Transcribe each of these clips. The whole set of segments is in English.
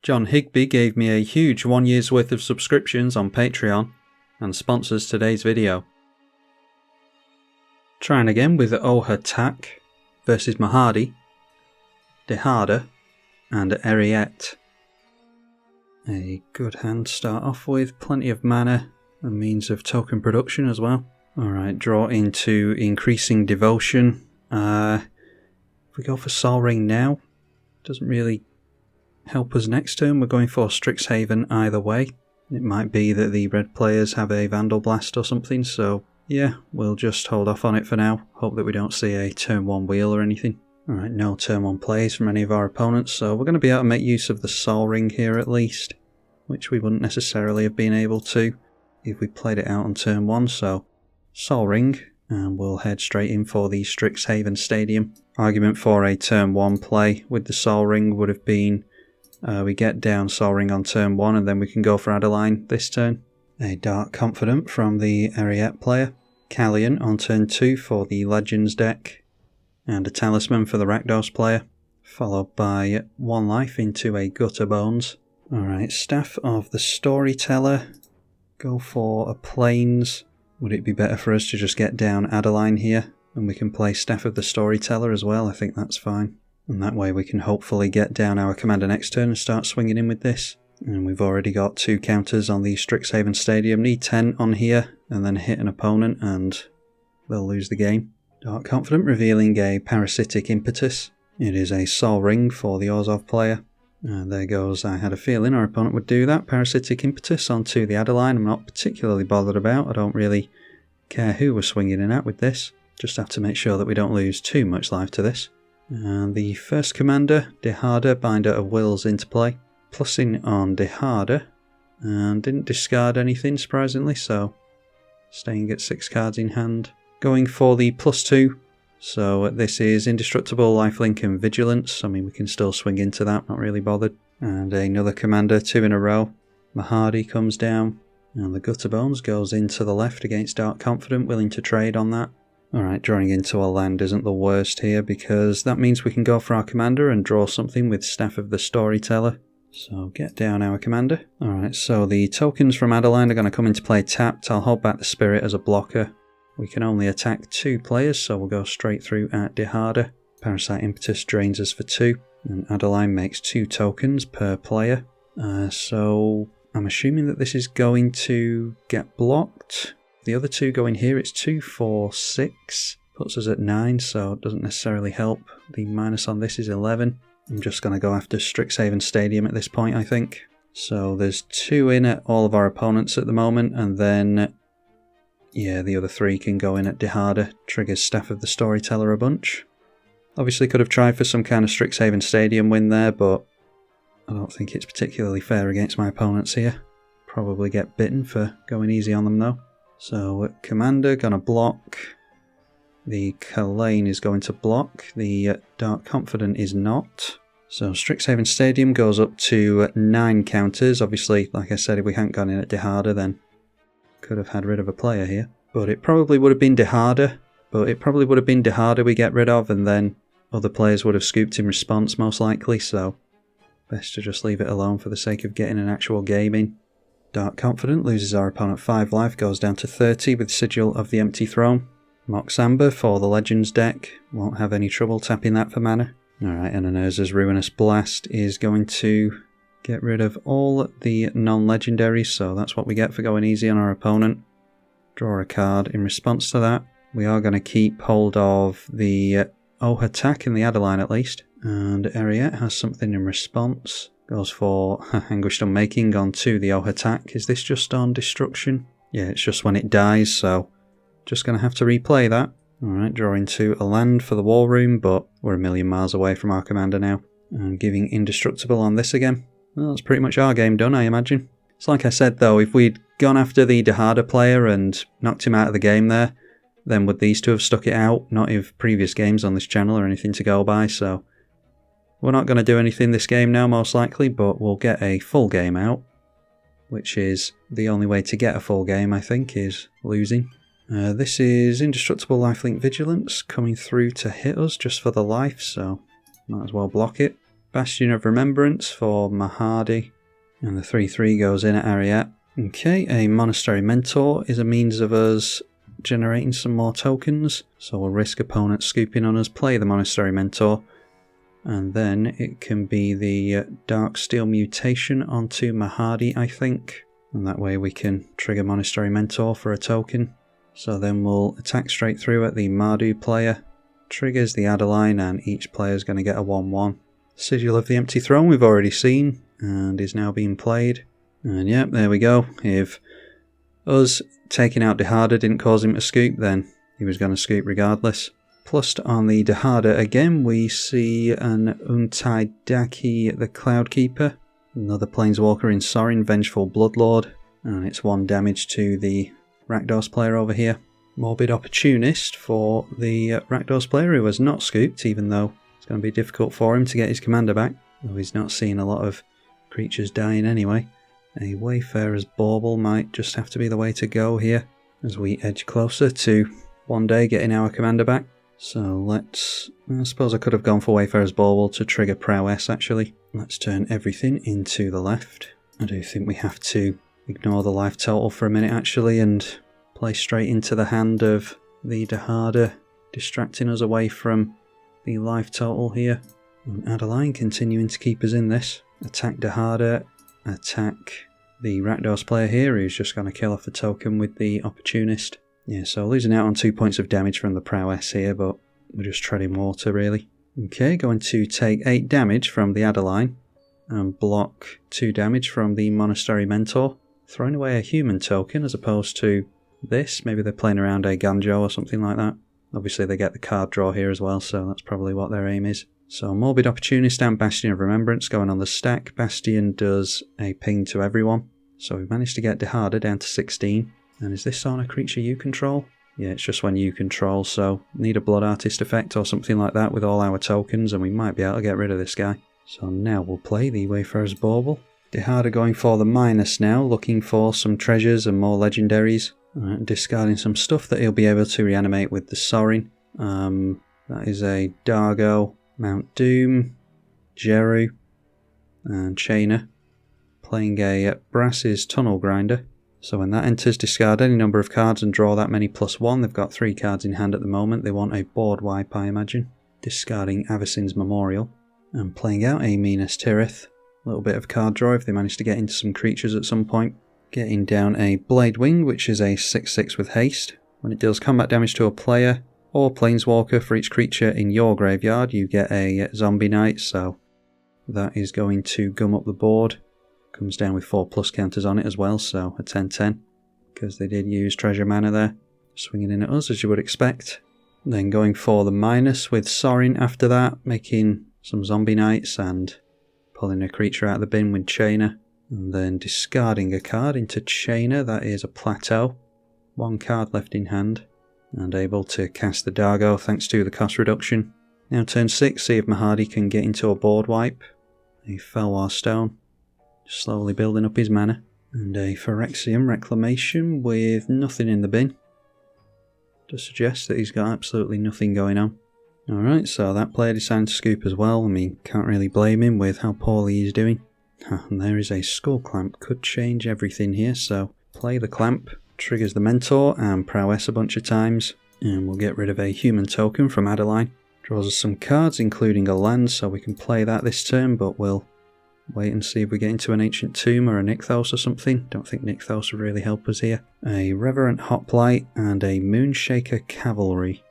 John Higby gave me a huge 1 year's worth of subscriptions on Patreon and sponsors today's video. Trying again with Ojer Taq versus Mahadi, Dihada and Eriette. A good hand to start off with, plenty of mana and means of token production as well. Alright, draw into Increasing Devotion. If we go for Sol Ring now, doesn't really help us next turn. We're going for Strixhaven either way. It might be that the red players have a Vandal Blast or something, so yeah, we'll just hold off on it for now. Hope that we don't see a turn 1 wheel or anything. Alright, no turn 1 plays from any of our opponents, so we're going to be able to make use of the Sol Ring here at least, which we wouldn't necessarily have been able to if we played it out on turn 1, so Sol Ring, and we'll head straight in for the Strixhaven Stadium. Argument for a turn 1 play with the Sol Ring would have been we get down Sol Ring on turn 1 and then we can go for Adeline this turn. A Dark Confidant from the Eriette player. Callion on turn 2 for the Legends deck. And a Talisman for the Rakdos player. Followed by 1 life into a Gutter Bones. Alright, Staff of the Storyteller. Go for a Plains. Would it be better for us to just get down Adeline here? And we can play Staff of the Storyteller as well, I think that's fine. And that way we can hopefully get down our commander next turn and start swinging in with this. And we've already got 2 counters on the Strixhaven Stadium. Need 10 on here and then hit an opponent and they'll lose the game. Dark Confidant revealing a Parasitic Impetus. It is a Sol Ring for the Orzhov player. And there goes, I had a feeling our opponent would do that. Parasitic Impetus onto the Adeline. I'm not particularly bothered about. I don't really care who we're swinging in at with this. Just have to make sure that we don't lose too much life to this. And the first commander, Dihada, Binder of Wills into play. Plussing on Dihada. And didn't discard anything surprisingly, so staying at 6 cards in hand. Going for the +2. So this is Indestructible, Lifelink and Vigilance. I mean, we can still swing into that, not really bothered. And another commander, 2 in a row. Mahadi comes down. And the Gutter Bones goes into the left against Dark Confidant, willing to trade on that. Alright, drawing into a land isn't the worst here because that means we can go for our commander and draw something with Staff of the Storyteller. So get down our commander. Alright, so the tokens from Adeline are going to come into play tapped. I'll hold back the Spirit as a blocker. We can only attack 2 players, so we'll go straight through at Dihada. Parasite Impetus drains us for 2, and Adeline makes 2 tokens per player. So I'm assuming that this is going to get blocked. The other 2 go in here, it's 2, 4, 6. Puts us at 9, so it doesn't necessarily help. The minus on this is 11. I'm just going to go after Strixhaven Stadium at this point, I think. So there's 2 in at all of our opponents at the moment, and then yeah, the other 3 can go in at Dihada. Triggers Staff of the Storyteller a bunch. Obviously could have tried for some kind of Strixhaven Stadium win there, but I don't think it's particularly fair against my opponents here. Probably get bitten for going easy on them though. So commander gonna block. The Kalane is going to block. The Dark Confidant is not. So Strixhaven Stadium goes up to 9 counters. Obviously, like I said, if we hadn't gone in at Dihada, then could have had rid of a player here. But it probably would have been Dihada. We get rid of, and then other players would have scooped in response most likely, so best to just leave it alone for the sake of getting an actual game in. Dark Confidant loses our opponent 5 life, goes down to 30 with Sigil of the Empty Throne. Mox Amber for the Legends deck, won't have any trouble tapping that for mana. Alright, and Urza's Ruinous Blast is going to get rid of all the non-legendaries, so that's what we get for going easy on our opponent. Draw a card in response to that. We are going to keep hold of the Ojer Taq in the Adeline at least. And Eriette has something in response. Goes for Anguished Unmaking onto the Ojer Taq. Is this just on destruction? Yeah, it's just when it dies, so just going to have to replay that. Alright, draw into a land for the War Room, but we're a million miles away from our commander now. And giving Indestructible on this again. Well, that's pretty much our game done, I imagine. It's like I said though, if we'd gone after the Dihada player and knocked him out of the game there, then would these 2 have stuck it out? Not if previous games on this channel or anything to go by, so we're not going to do anything this game now most likely, but we'll get a full game out, which is the only way to get a full game, I think, is losing. This is Indestructible Lifelink Vigilance coming through to hit us just for the life, so might as well block it. Bastion of Remembrance for Mahadi, and the 3/3 goes in at Eriette. Okay, a Monastery Mentor is a means of us generating some more tokens, so we'll risk opponents scooping on us, play the Monastery Mentor, and then it can be the Dark Steel Mutation onto Mahadi, I think, and that way we can trigger Monastery Mentor for a token. So then we'll attack straight through at the Mardu player, triggers the Adeline, and each player is going to get a 1/1. Sigil of the Empty Throne we've already seen, and is now being played. And yep, there we go. If us taking out Dihada didn't cause him to scoop, then he was going to scoop regardless. Plus on the Dihada again, we see an Untaidaki the Cloudkeeper, another Planeswalker in Sorin, Vengeful Bloodlord, and it's 1 damage to the Rakdos player over here. Morbid Opportunist for the Rakdos player who has not scooped, even though it's going to be difficult for him to get his commander back, though he's not seeing a lot of creatures dying anyway. A Wayfarer's Bauble might just have to be the way to go here as we edge closer to one day getting our commander back. So let's... I suppose I could have gone for Wayfarer's Bauble to trigger Prowess actually. Let's turn everything into the left. I do think we have to ignore the life total for a minute actually and play straight into the hand of the Dihada, distracting us away from the life total here. And Adeline continuing to keep us in this. Attack Dihada, attack the Rakdos player here who's just going to kill off the token with the Opportunist. Yeah, so losing out on 2 points of damage from the Prowess here, but we're just treading water really. Okay, going to take 8 damage from the Adeline and block 2 damage from the Monastery Mentor. Throwing away a human token as opposed to this. Maybe they're playing around a Ganjo or something like that. Obviously they get the card draw here as well, so that's probably what their aim is. So Morbid Opportunist and Bastion of Remembrance going on the stack. Bastion does a ping to everyone. So we've managed to get Dihada down to 16. And is this on a creature you control? Yeah, it's just when you control, so need a Blood Artist effect or something like that with all our tokens and we might be able to get rid of this guy. So now we'll play the Wayfarer's Bauble. Dihada going for the minus now, looking for some treasures and more legendaries. Discarding some stuff that he'll be able to reanimate with the Sorin. That is a Dargo, Mount Doom, Jeru, and Chainer. Playing a Brass's Tunnel Grinder. So when that enters, discard any number of cards and draw that many +1. They've got 3 cards in hand at the moment. They want a board wipe, I imagine. Discarding Avacyn's Memorial. And playing out a Minas Tirith. A little bit of card draw if they manage to get into some creatures at some point. Getting down a Bladewing, which is a 6/6 with haste. When it deals combat damage to a player or planeswalker for each creature in your graveyard, you get a Zombie Knight, so that is going to gum up the board. Comes down with 4+ counters on it as well, so a 10/10, because they did use treasure mana there. Swinging in at us as you would expect. Then going for the minus with Sorin after that, making some Zombie Knights and pulling a creature out of the bin with Chainer. And then discarding a card into Chainer, that is a Plateau. 1 card left in hand. And able to cast the Dargo thanks to the cost reduction. Now turn 6, see if Mahadi can get into a board wipe. A Felwar Stone. Slowly building up his mana. And a Phyrexian Reclamation with nothing in the bin. To suggest that he's got absolutely nothing going on. Alright, so that player decided to scoop as well. I mean, can't really blame him with how poorly he's doing. And there is a Skull Clamp, could change everything here, so play the Clamp, triggers the Mentor and Prowess a bunch of times, and we'll get rid of a human token from Adeline. Draws us some cards, including a land, so we can play that this turn, but we'll wait and see if we get into an Ancient Tomb or a Nykthos or something. Don't think Nykthos would really help us here. A Reverent Hoplite and a Moonshaker Cavalry.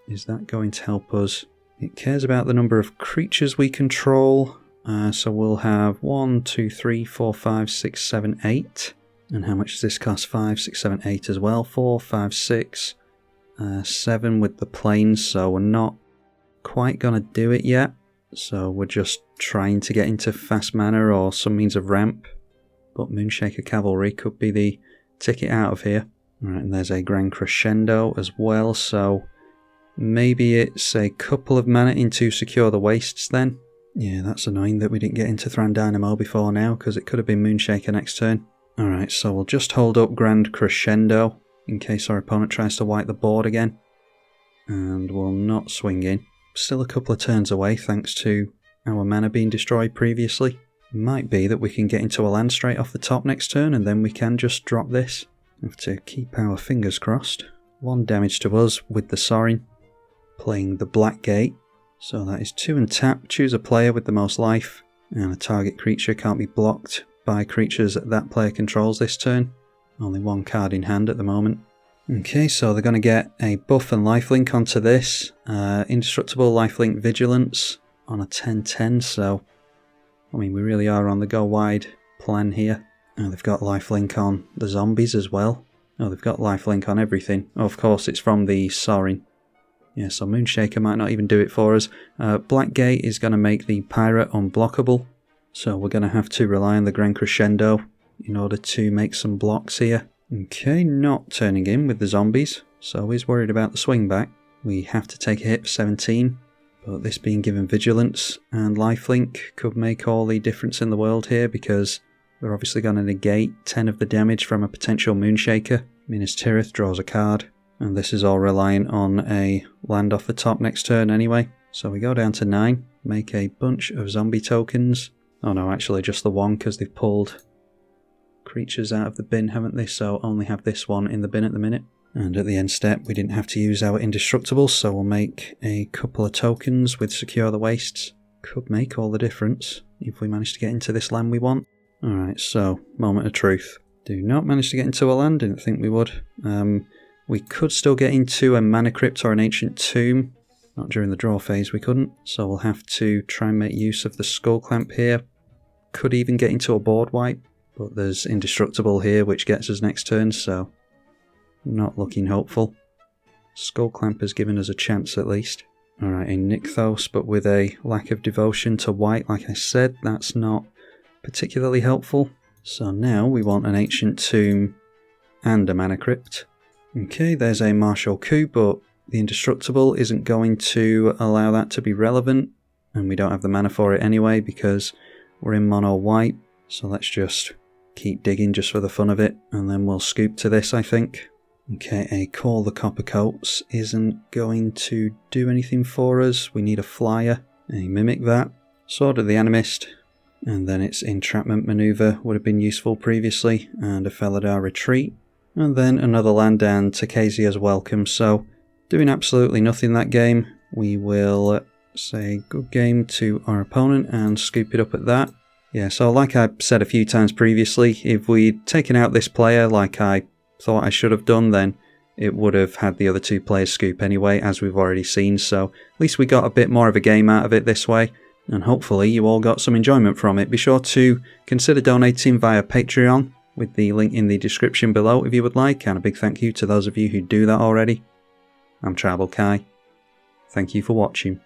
Is that going to help us? It cares about the number of creatures we control. So we'll have 1, 2, 3, 4, 5, 6, 7, 8. And how much does this cost? 5, 6, 7, 8 as well. 4, 5, 6, 7 with the planes. So we're not quite going to do it yet. So we're just trying to get into fast mana or some means of ramp. But Moonshaker Cavalry could be the ticket out of here. Alright, and there's a Grand Crescendo as well. So maybe it's a couple of mana into Secure the Wastes then. Yeah, that's annoying that we didn't get into Thran Dynamo before now, because it could have been Moonshaker next turn. Alright, so we'll just hold up Grand Crescendo, in case our opponent tries to wipe the board again. And we'll not swing in. Still a couple of turns away, thanks to our mana being destroyed previously. It might be that we can get into a land straight off the top next turn and then we can just drop this. We have to keep our fingers crossed. 1 damage to us with the Sorin. Playing the Black Gate. So that is 2 and tap, choose a player with the most life, and a target creature can't be blocked by creatures that player controls this turn. Only 1 card in hand at the moment. Okay, so they're going to get a buff and lifelink onto this. Indestructible lifelink vigilance on a 10/10, so I mean we really are on the go wide plan here. And they've got lifelink on the zombies as well. Oh, they've got lifelink on everything. Oh, of course it's from the Sorin. Yeah, so Moonshaker might not even do it for us. Black Gate is going to make the Pirate unblockable. So we're going to have to rely on the Grand Crescendo in order to make some blocks here. Okay, not turning in with the zombies. So he's worried about the swing back. We have to take a hit for 17. But this being given Vigilance and Lifelink could make all the difference in the world here because they're obviously going to negate 10 of the damage from a potential Moonshaker. Minas Tirith draws a card. And this is all reliant on a land off the top next turn anyway. So we go down to 9, make a bunch of zombie tokens. Oh no, actually just the 1 because they've pulled creatures out of the bin, haven't they? So only have this one in the bin at the minute. And at the end step we didn't have to use our indestructible, so we'll make a couple of tokens with Secure the Wastes. Could make all the difference if we manage to get into this land we want. Alright, so moment of truth. Do not manage to get into a land, didn't think we would. We could still get into a Mana Crypt or an Ancient Tomb. Not during the draw phase we couldn't, so we'll have to try and make use of the Skull Clamp here. Could even get into a board wipe, but there's Indestructible here which gets us next turn, so not looking hopeful. Skull Clamp has given us a chance at least. Alright, a Nykthos, but with a lack of devotion to white, like I said, that's not particularly helpful. So now we want an Ancient Tomb and a Mana Crypt. Okay, there's a Martial Coup, but the Indestructible isn't going to allow that to be relevant, and we don't have the mana for it anyway because we're in mono white, so let's just keep digging just for the fun of it, and then we'll scoop to this, I think. Okay, a Call the Copper Coats isn't going to do anything for us. We need a flyer, a Mimic that, Sword of the Animist, and then its Entrapment Maneuver would have been useful previously, and a Felidar Retreat. And then another land and Takasia's Welcome, so doing absolutely nothing that game. We will say good game to our opponent and scoop it up at that. Yeah, so like I said a few times previously, if we'd taken out this player like I thought I should have done, then it would have had the other 2 players scoop anyway, as we've already seen, so at least we got a bit more of a game out of it this way, and hopefully you all got some enjoyment from it. Be sure to consider donating via Patreon, with the link in the description below if you would like, and a big thank you to those of you who do that already. I'm Tribalkai. Thank you for watching.